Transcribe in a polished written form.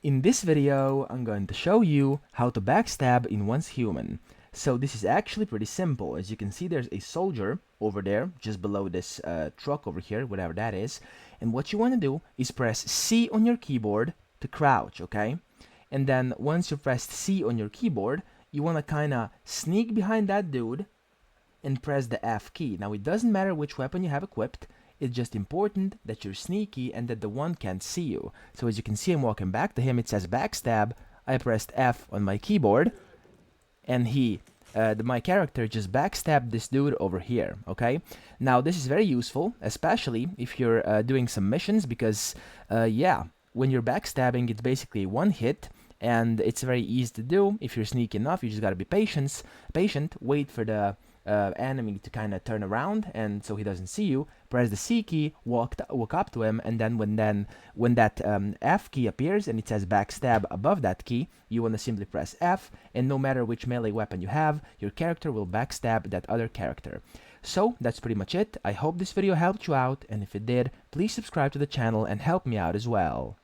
In this video, I'm going to show you how to backstab in one's human. So this is actually pretty simple. As you can see, there's a soldier over there, just below this truck over here, whatever that is. And what you want to do is press C on your keyboard to crouch, okay? And then once you've pressed C on your keyboard, you want to kind of sneak behind that dude and press the F key. Now it doesn't matter which weapon you have equipped, it's just important that you're sneaky and that the one can't see you. So as you can see, I'm walking back to him, it says backstab, I pressed F on my keyboard, and my character just backstabbed this dude over here, okay? Now this is very useful, especially if you're doing some missions, because yeah, when you're backstabbing, it's basically one hit, and it's very easy to do. If you're sneaky enough, you just gotta be patient, wait for the enemy to kind of turn around, and so he doesn't see you. Press the C key, walk up to him, and then when that F key appears and it says backstab above that key, you want to simply press F, and no matter which melee weapon you have, your character will backstab that other character. So that's pretty much it. I hope this video helped you out, and if it did, please subscribe to the channel and help me out as well.